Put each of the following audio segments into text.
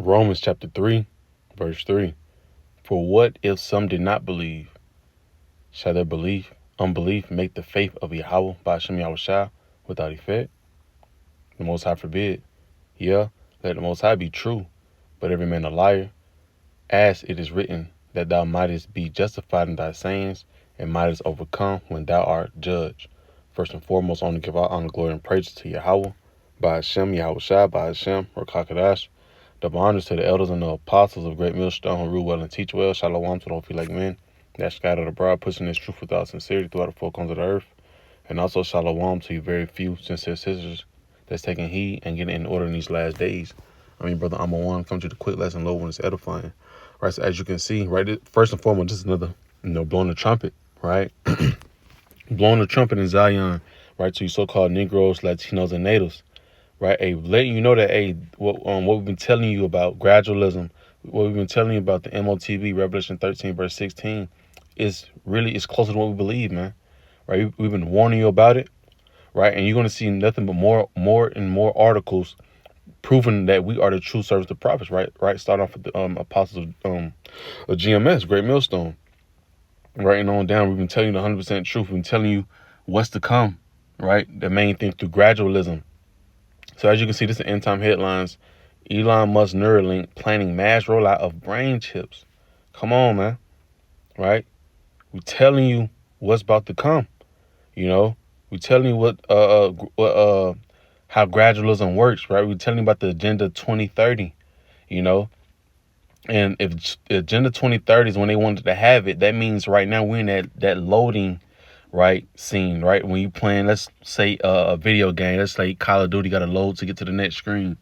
Romans chapter 3, verse 3. For what if some did not believe? Shall their unbelief make the faith of Yahweh by Hashem Yahushua without effect? The Most High forbid. Yeah, let the Most High be true, but every man a liar. As it is written, that thou mightest be justified in thy sayings, and mightest overcome when thou art judged. First and foremost, I want to give all honor, glory, and praises to Yahweh, by Hashem Yahushua, by Hashem Rakakadash. Double honors to the elders and the apostles of Great Millstone who rule well and teach well. Shalom to the don't feel like men that scattered abroad, pushing this truth without sincerity throughout the four corners of the earth. And also shalom to you very few sincere sisters that's taking heed and getting in order in these last days. I mean, brother, I'm one come to the quick lesson low when it's edifying. Right, so as you can see, right, first and foremost, this is another, blowing the trumpet, right? Blowing the trumpet in Zion, right, to you so-called Negroes, Latinos, and natives, right? Letting you know that, what we've been telling you about gradualism, what we've been telling you about the MOTB, Revelation 13, verse 16, is closer to what we believe, man, right? We've been warning you about it, right? And you're going to see nothing but more and more articles proving that we are the true servants of prophets, right? Start off with the apostles of GMS, Great Millstone, right, and on down. We've been telling you the 100% truth. We've been telling you what's to come, right? The main thing through gradualism. So as you can see, this is end time headlines. Elon Musk NEURALINK planning mass rollout of brain chips. Come on, man, right? We're telling you what's about to come. We're telling you what how gradualism works, right? We're telling you about the Agenda 2030, And if Agenda 2030 is when they wanted to have it, that means right now we're in that loading, right, scene, right? When you playing, let's say a video game, let's say Call of Duty, got to load to get to the next screen.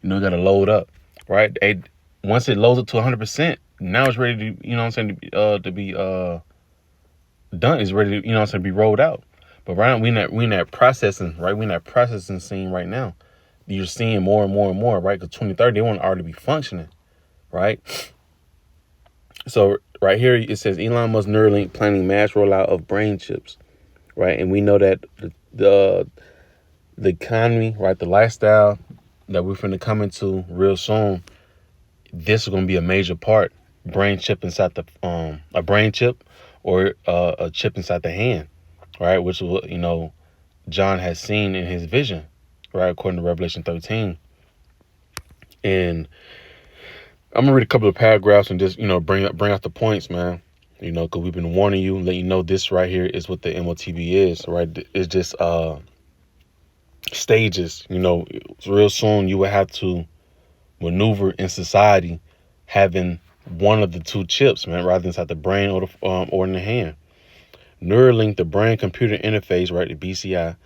Got to load up, right? Once it loads up to 100%, now it's ready to, to be done. It's ready to, to be rolled out. But right now, we in that processing, right? We in that processing scene right now. You're seeing more and more and more, right? Because 2030, they want to already be functioning, right? So right here, it says Elon Musk NEURALINK planning mass rollout of brain chips, right? And we know that the economy, right, the lifestyle that we're finna come into real soon, this is gonna be a major part. Brain chip inside a brain chip or a chip inside the hand. Right, which is what John has seen in his vision, right, according to Revelation 13. And I'm gonna read a couple of paragraphs and just bring out the points, man. Because we've been warning you, let you know this right here is what the MOTB is, right? It's just stages. Real soon you will have to maneuver in society having one of the two chips, man, rather than inside the brain or in the hand. NEURALINK, the brain-computer interface, right, the BCI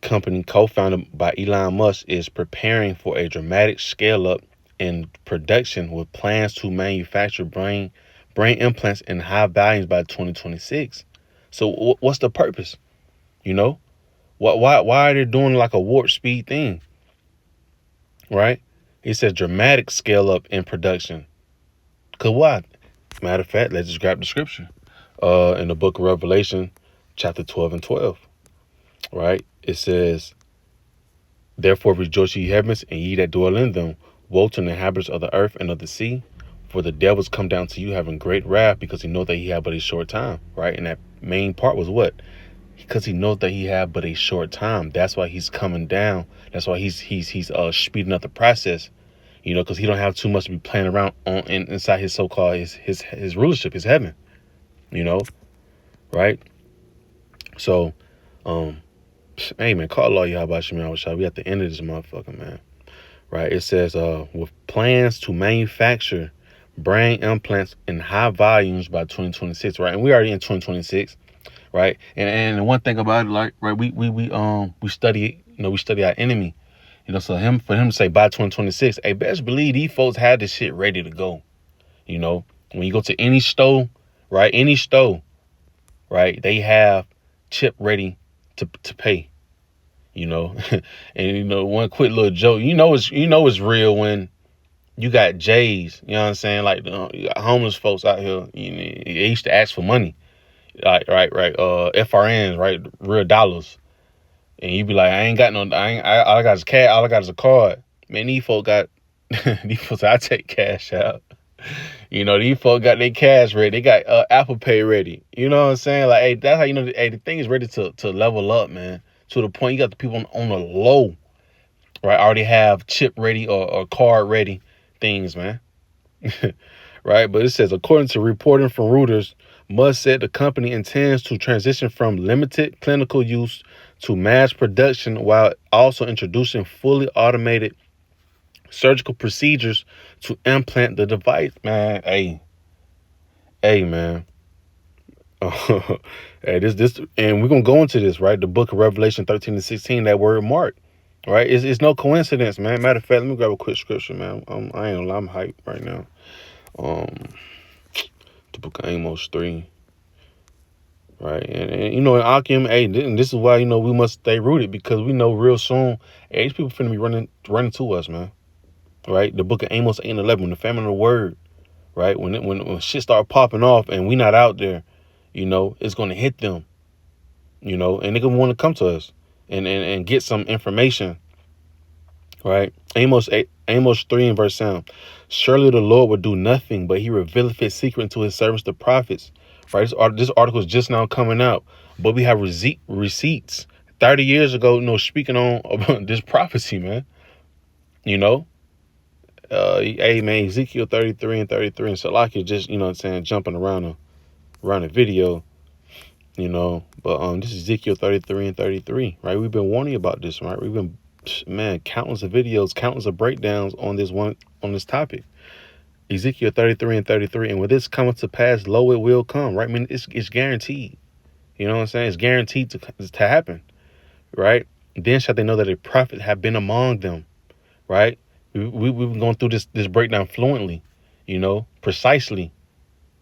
company co-founded by Elon Musk, is preparing for a dramatic scale-up in production with plans to manufacture brain implants in high volumes by 2026. So what's the purpose? Why are they doing like a warp speed thing? Right? It says dramatic scale-up in production. Cause why? Matter of fact, let's just grab the scripture. In the book of Revelation, chapter 12 and 12, right? It says, therefore rejoice ye heavens, and ye that dwell in them. Woe to the inhabitants of the earth and of the sea, for the devils come down to you having great wrath, because he knows that he had but a short time, right? And that main part was what? Because he knows that he had but a short time. That's why he's coming down. That's why he's speeding up the process, because he don't have too much to be playing around inside his so-called his rulership, his heaven. Right? So, hey man, call Allah Yahweh Shem. We at the end of this motherfucker, man. Right? It says, with plans to manufacture brain implants in high volumes by 2026, right? And we already in 2026, right? And one thing about it, like, right, we study, we study our enemy, so for him to say by 2026, hey, best believe these folks had this shit ready to go. When you go to any store, right? Any store, right? They have chip ready to pay, and one quick little joke, it's real when you got J's, you know what I'm saying? Like, you got homeless folks out here, they used to ask for money, right? FRNs, right? Real dollars. And you be like, I ain't got no, all I got is cash, all I got is a card. Man, these folks got These folks, I take cash out. These folks got their cash ready. They got Apple Pay ready. You know what I'm saying? Like, hey, that's how you know. Hey, the thing is ready to level up, man. To the point you got the people on the low, right? Already have chip ready or card ready things, man. Right? But it says, according to reporting from Reuters, Musk said the company intends to transition from limited clinical use to mass production while also introducing fully automated surgical procedures to implant the device. Man, hey, man. Hey, this, and we're gonna go into this, right? The book of Revelation 13-16, that word mark, right? It's no coincidence, man. Matter of fact, let me grab a quick scripture, man. I ain't gonna lie, I'm hyped right now. The book of Amos 3, right? And in Akim, hey, this is why we must stay rooted, because we know real soon, hey, these people finna be running to us, man. Right? The book of Amos 8:11, when the famine of the word, right? When shit start popping off and we not out there, it's gonna hit them, and they're gonna want to come to us and get some information, right? Amos 3 and verse 7. Surely the Lord will do nothing, but he revealeth his secret to his servants, the prophets. Right? This article is just now coming out, but we have receipts 30 years ago, speaking on about this prophecy, man. Hey, man, Ezekiel 33 and 33, and Salakia just, jumping around the video, but this is Ezekiel 33 and 33, right? We've been warning you about this, right? We've been, man, countless of videos, countless of breakdowns on this topic. Ezekiel 33 and 33, and when this cometh to pass, lo, it will come, right? I mean, it's guaranteed. You know what I'm saying? It's guaranteed to happen, right? Then shall they know that a prophet have been among them, right? We've been going through this breakdown fluently, precisely,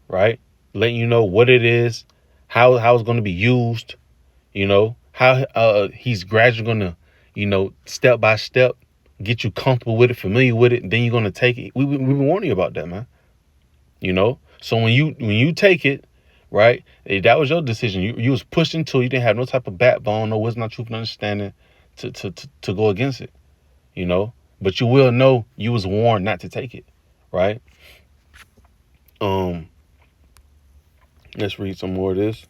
right? Letting you know what it is, how it's going to be used, how he's gradually going to, step by step, get you comfortable with it, familiar with it, then you're going to take it. We've been warning you about that, man. So when you take it, right, that was your decision. You was pushed into it. You didn't have no type of backbone, no wisdom, no truth, and understanding to go against it, But you will know you was warned not to take it, right? Let's read some more of this.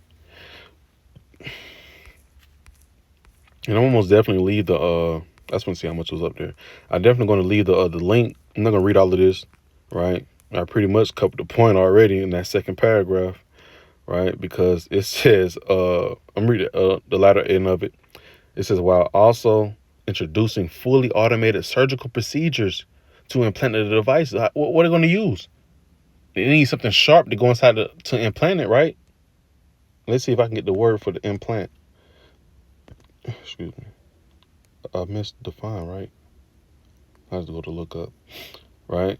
And I'm almost definitely leave the I just want to see how much was up there. I'm definitely going to leave the link. I'm not going to read all of this, right? I pretty much covered the point already in that second paragraph, right? Because it says, I'm reading the latter end of it. It says, while also introducing fully automated surgical procedures to implant the device. What are they going to use? They need something sharp to go inside to implant it, right? Let's see if I can get the word for the implant. Excuse me. I missed define, right? I have to go to look up, right?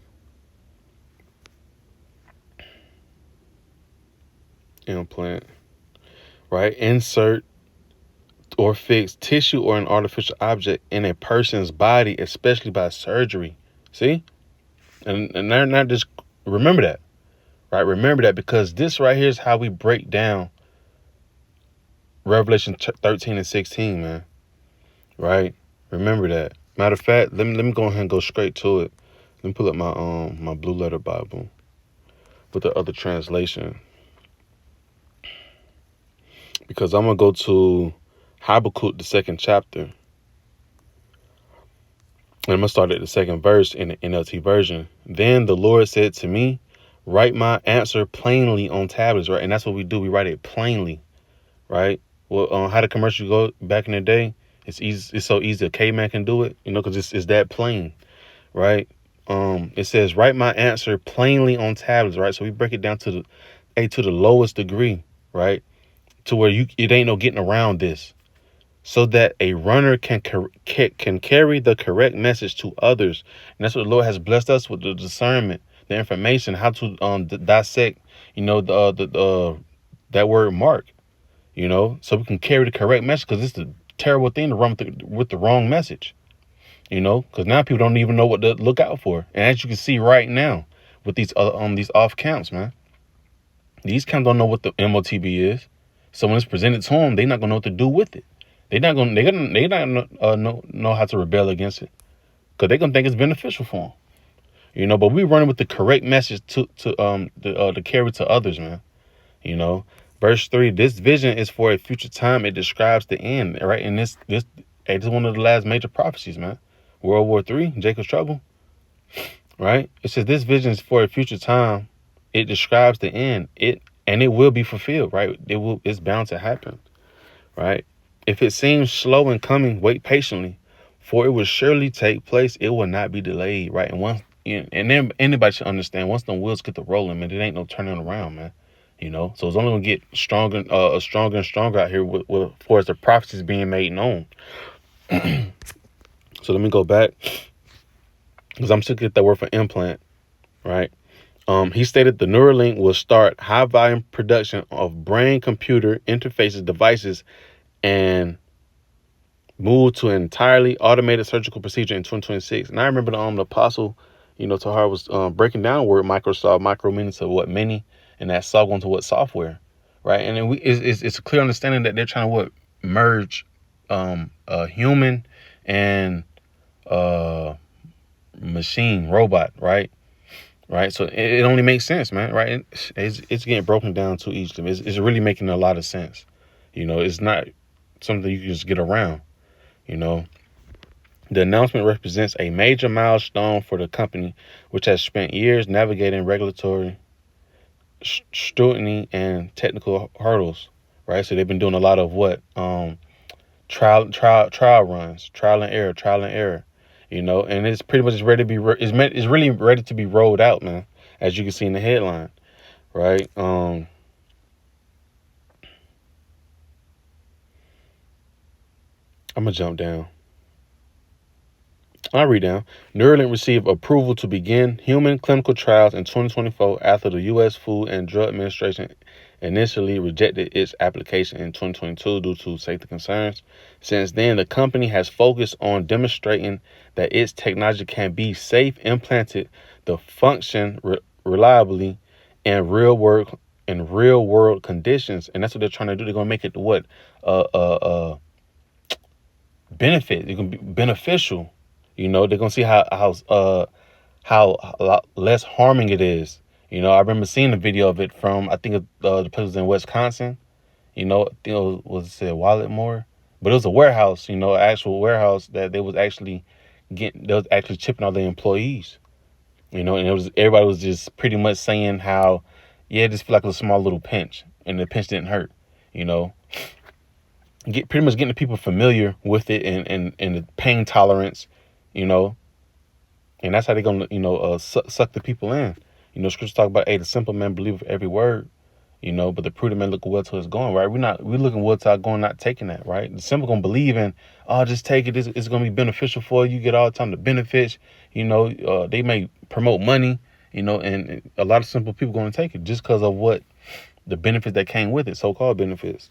Implant, right? Insert or fix tissue or an artificial object in a person's body, especially by surgery. See? And they're not just, remember that, right? Remember that, because this right here is how we break down Revelation 13 and 16, man. Right? Remember that. Matter of fact, let me go ahead and go straight to it. Let me pull up my Blue Letter Bible with the other translation, because I'm gonna go to Habakkuk, the 2nd chapter, and I'm gonna start at the 2nd verse in the NLT version. Then the Lord said to me, write my answer plainly on tablets, right? And that's what we do. We write it plainly, right? Well, how the commercial go back in the day? It's easy. It's so easy. A caveman can do it, because it's that plain, right? It says, write my answer plainly on tablets, right? So we break it down to the lowest degree, right? To where it ain't no getting around this, so that a runner can carry the correct message to others. And that's what the Lord has blessed us with, the discernment, the information, how to dissect, that word mark, so we can carry the correct message, because it's a terrible thing to run with the wrong message, because now people don't even know what to look out for. And as you can see right now with these off camps, man, these camps don't know what the MOTB is. So when it's presented to them, they're not gonna know what to do with it. They're not gonna know how to rebel against it, because they're gonna think it's beneficial for them. But we running with the correct message to carry to others, man. Verse 3, this vision is for a future time. It describes the end, right? And this is one of the last major prophecies, man. World War III, Jacob's trouble, right? It says this vision is for a future time. It describes the end. It will be fulfilled, right? It's bound to happen, right? If it seems slow in coming, wait patiently, for it will surely take place. It will not be delayed, right? And then anybody should understand, once the wheels get to rolling, man, it ain't no turning around, man. So it's only gonna get stronger, stronger and stronger out here with for as the prophecies being made known. So let me go back, because I'm still get that word for implant, right? He stated the Neuralink will start high volume production of brain computer interfaces devices and move to an entirely automated surgical procedure in 2026. And I remember the apostle, Tahar was breaking down the word Microsoft, micro meaning to what many, and that saw going to what software, right? And then it's a clear understanding that they're trying to merge a human and machine robot, right? Right. So it only makes sense, man. Right. It's getting broken down to each of them. It's really making a lot of sense. It's not something you can just get around. The announcement represents a major milestone for the company, which has spent years navigating regulatory scrutiny and technical hurdles. Right. So they've been doing a lot of trial runs, trial and error. And it's pretty much ready to be. It's really ready to be rolled out, man. As you can see in the headline, right? I'm gonna jump down. I'll read down. Neuralink received approval to begin human clinical trials in 2024 after the U.S. Food and Drug Administration initially rejected its application in 2022 due to safety concerns. Since then, the company has focused on demonstrating that its technology can be safe, implanted, the function reliably in real world conditions, and that's what they're trying to do. They're gonna make it benefit. It can be beneficial. They're gonna see how less harming it is. I remember seeing a video of it from, I think the place was in Wisconsin. I think it was Walletmore, but it was a warehouse. An actual warehouse that they was actually chipping all the employees. And everybody was just pretty much saying how, yeah, it just feel like a small little pinch, and the pinch didn't hurt. Pretty much getting the people familiar with it and the pain tolerance, and that's how they're gonna suck the people in. Scripture talk about, hey, the simple man believe every word, but the prudent man look well to his going, right? We're looking well to our going, not taking that, right? The simple gonna believe in, oh, just take it. It's gonna be beneficial for you. You get all the time the benefits. They may promote money, and a lot of simple people gonna take it just because of what the benefits that came with it, so-called benefits.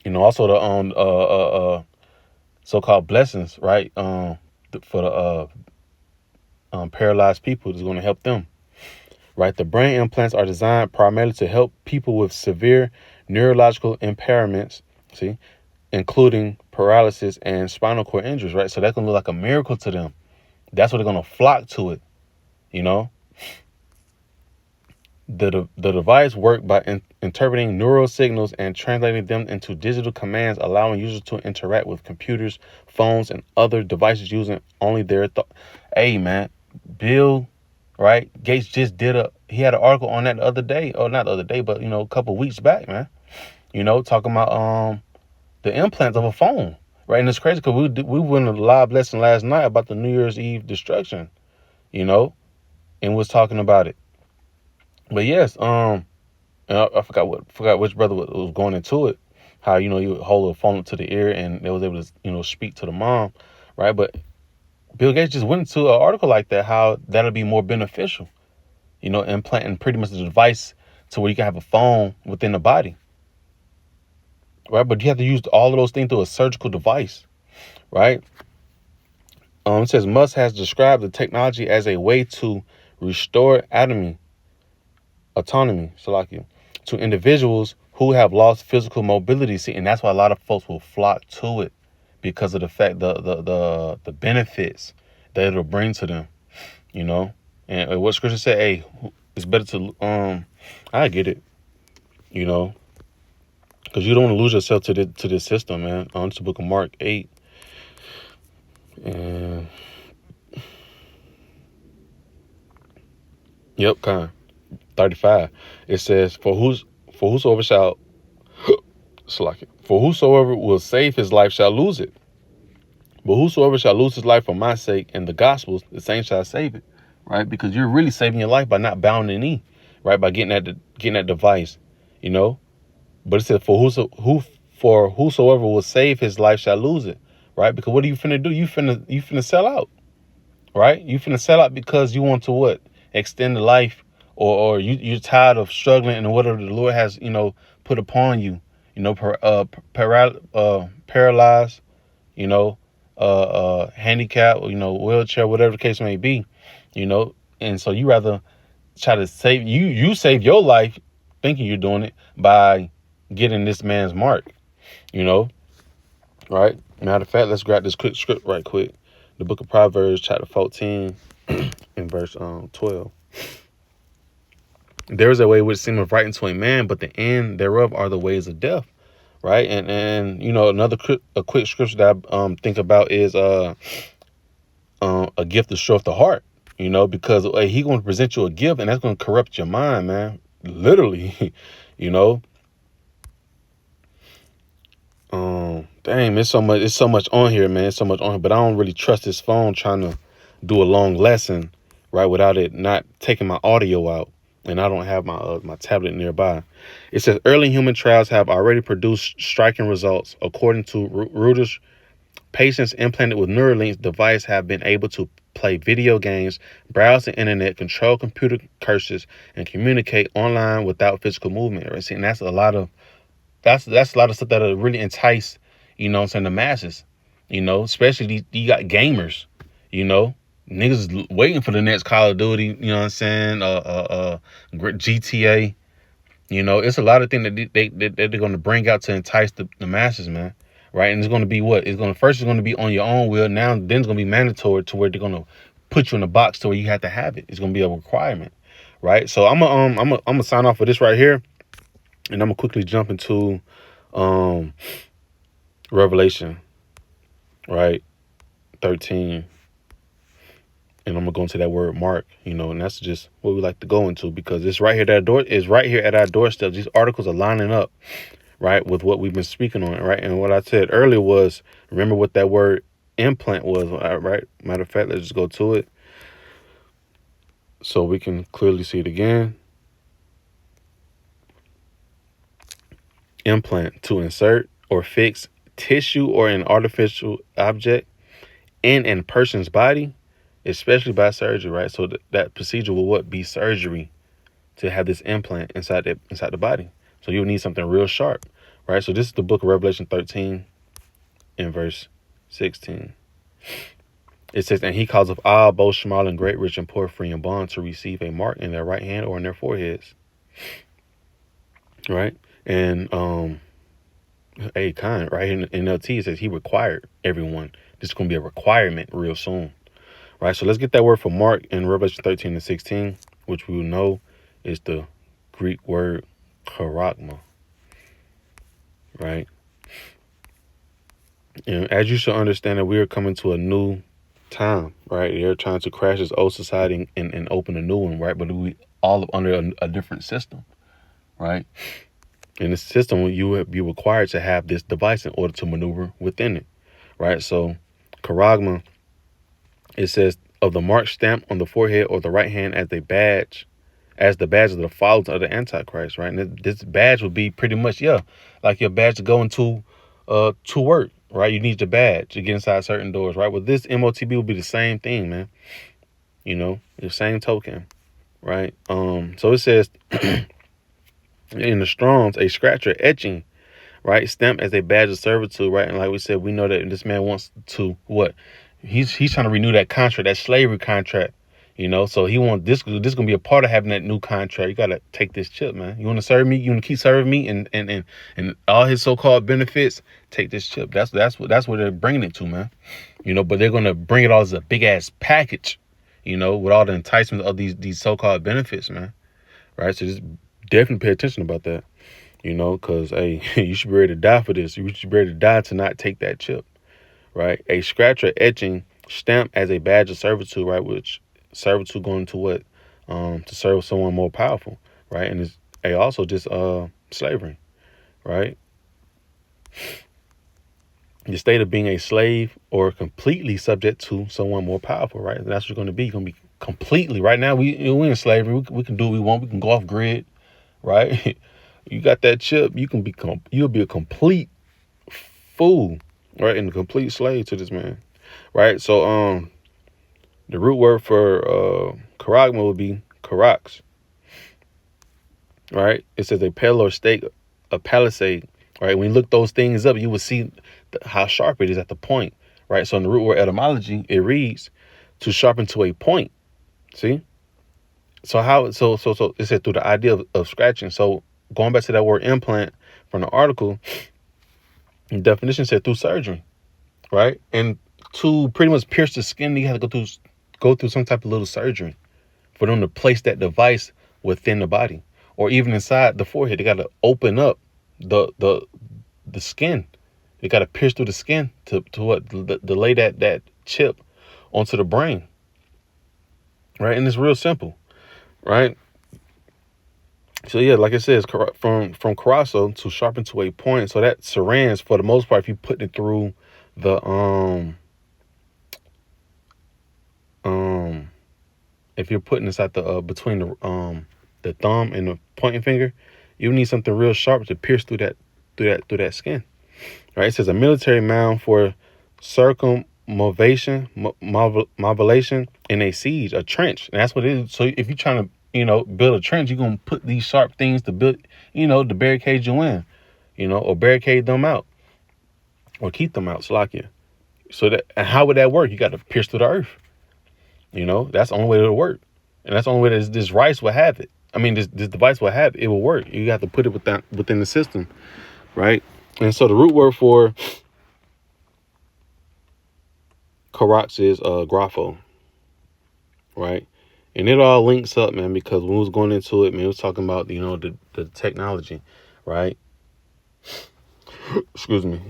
Also the so-called blessings, right? For the paralyzed people is going to help them, right? The brain implants are designed primarily to help people with severe neurological impairments, including paralysis and spinal cord injuries, right? So that's going to look like a miracle to them. That's what they're going to flock to it, The device works by interpreting neural signals and translating them into digital commands, allowing users to interact with computers, phones, and other devices using only their thought. Hey, man, Bill, right? Gates just he had an article on that the other day, or not the other day, but a couple of weeks back, man. Talking about the implants of a phone, right? And it's crazy because we went a live lesson last night about the New Year's Eve destruction, and was talking about it. But yes, and I forgot which brother was going into it. How you would hold a phone up to the ear and they was able to speak to the mom, right? But Bill Gates just went into an article like that, how that'll be more beneficial, implanting pretty much the device to where you can have a phone within the body, right? But you have to use all of those things through a surgical device, right? It says Musk has described the technology as a way to restore autonomy, to individuals who have lost physical mobility. See, and that's why a lot of folks will flock to it, because of the fact the benefits that it'll bring to them. you know. And what scripture said, hey, it's better to I get it, you know, because you don't want to lose yourself to this system, man. On the book of Mark 8 and yep, kind of 35. It says, for whosoever shall for whosoever will save his life shall lose it. But whosoever shall lose his life for my sake and the gospel's, the same shall save it. Right? Because you're really saving your life by not bowing the knee, right? By getting that device, you know. But it said for whosoever will save his life shall lose it. Right? Because what are you finna do? You finna sell out. Right? You finna sell out because you want to what? Extend the life, or you're tired of struggling and whatever the Lord has, you know, put upon you, you know, paralyzed, you know, handicap, you know, wheelchair, whatever the case may be, you know. And so you rather try to save your life thinking you're doing it by getting this man's mark, you know. Right? Matter of fact, let's grab this quick script right quick. The book of Proverbs, chapter 14 and verse 12. There is a way which seemeth right unto a man, but the end thereof are the ways of death. Right? And you know, a quick scripture that I think about is a gift destroyeth the heart. You know, because he going to present you a gift, and that's going to corrupt your mind, man. Literally, you know. Dang, it's so much on here, man. It's so much on here, but I don't really trust this phone trying to do a long lesson, right, without it not taking my audio out, and I don't have my tablet nearby. It says early human trials have already produced striking results. According to Reuters, patients implanted with NEURALINK device have been able to play video games, browse the internet, control computer curses, and communicate online without physical movement. Right? See, and that's a lot of stuff that'll really entice, you know what I'm saying, the masses, you know, especially you got gamers, you know, niggas is waiting for the next Call of Duty, you know what I'm saying, GTA, you know, it's a lot of things that they're going to bring out to entice the masses, man, right? And it's going to be first it's going to be on your own will, now then it's going to be mandatory to where they're going to put you in a box to where you have to have it. It's going to be a requirement, right? So I'm gonna sign off with this right here. And I'm gonna quickly jump into Revelation, right, 13, and I'm gonna go into that word Mark, you know, and that's just what we like to go into because it's right here at our doorstep. These articles are lining up, right, with what we've been speaking on, right. And what I said earlier was, remember what that word implant was, right? Matter of fact, let's just go to it so we can clearly see it again. Implant, to insert or fix tissue or an artificial object in a person's body, especially by surgery, right? So that procedure will be surgery to have this implant inside the body. So you'll need something real sharp, right? So this is the book of Revelation 13 in verse 16. It says, and he causeth all, both small and great, rich and poor, free and bond, to receive a mark in their right hand or in their foreheads, right? And right in NLT, it says he required everyone. This is going to be a requirement real soon, right? So let's get that word for Mark in Revelation 13 and 16, which we will know is the Greek word charagma, right? And as you should understand that we are coming to a new time, right? They're trying to crash this old society and open a new one, right? But we all under a different system, right? In this system, you would be required to have this device in order to maneuver within it, right? So, charagma, it says, of the mark stamped on the forehead or the right hand as the badge of the followers of the Antichrist, right? And this badge would be pretty much, like your badge to go into to work, right? You need your badge to get inside certain doors, right? Well, this MOTB will be the same thing, man. You know, the same token, right? So it says in the Strong's, a scratcher etching, right, stamped as a badge of servitude, right? And like we said, we know that this man wants to what? He's trying to renew that contract, that slavery contract, you know. So he wants this gonna be a part of having that new contract. You gotta take this chip, man. You want to serve me? You want to keep serving me and all his so-called benefits? Take this chip. That's what they're bringing it to, man. You know, but they're gonna bring it all as a big ass package. with all the enticements of these so-called benefits, man. Right? So just definitely pay attention about that, because, hey, you should be ready to die for this. You should be ready to die to not take that chip, right? A scratch or etching stamped as a badge of servitude, right? Which servitude going to what? To serve someone more powerful, right? And it's also just slavery, right? The state of being a slave or completely subject to someone more powerful, right? That's what you're going to be. You're going to be completely. Right now, we in slavery. We can do what we want. We can go off grid, right? You got that chip, you'll be a complete fool, right? And a complete slave to this man, right? So the root word for charagma would be charax, right? It says a pale or stake, a palisade, right? When you look those things up, you will see how sharp it is at the point, right? So in the root word etymology, it reads to sharpen to a point. See? So it said through the idea of scratching. So going back to that word implant from the article, the definition said through surgery, right? And to pretty much pierce the skin, you have to go through some type of little surgery for them to place that device within the body, or even inside the forehead. They got to open up the skin. They got to pierce through the skin to lay that chip onto the brain, right? And it's real simple, right? So yeah, like it says, from Carasso to sharpen to a point. So that Sarans, for the most part, if you put it through the if you're putting this at the between the thumb and the pointing finger, you need something real sharp to pierce through that skin. Right? It says a military mound for circummovation, mobilization in a siege, a trench, and that's what it is. So if you're trying to build a trench, you're gonna put these sharp things to build, to barricade you in, or barricade them out, or keep them out. Slakia. So that, and how would that work? You got to pierce through the earth. That's the only way it'll work. And that's the only way this rice will have it. I mean, this device will have it. It will work. You have to put it within the system, right? And so the root word for Karax is grapho, right? And it all links up, man, because when we was going into it, man, it was talking about, the technology, right? Excuse me.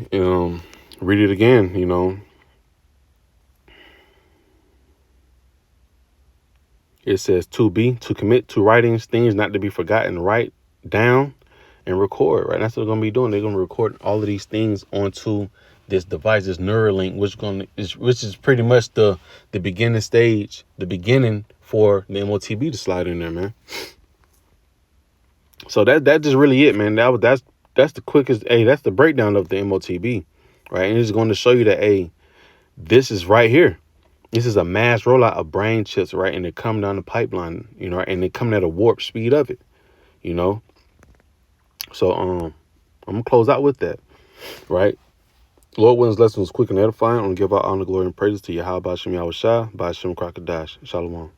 Read it again, It says to commit to writings, things not to be forgotten, write down and record, right? That's what they're going to be doing. They're going to record all of these things onto this device, this NEURALINK, which is pretty much the beginning stage, the beginning for the MOTB to slide in there, man. So that's just really it, man. That's the quickest, that's the breakdown of the MOTB, right? And it's going to show you that, this is right here. This is a mass rollout of brain chips, right? And they're coming down the pipeline, and they're coming at a warp speed of it, So I'm gonna close out with that, right? Lord willing, lesson was quick and edifying. I'm gonna give out honor, glory, and praises to Yahweh Bashem Yahweh Shah, Bashem Krakadash. Shalom.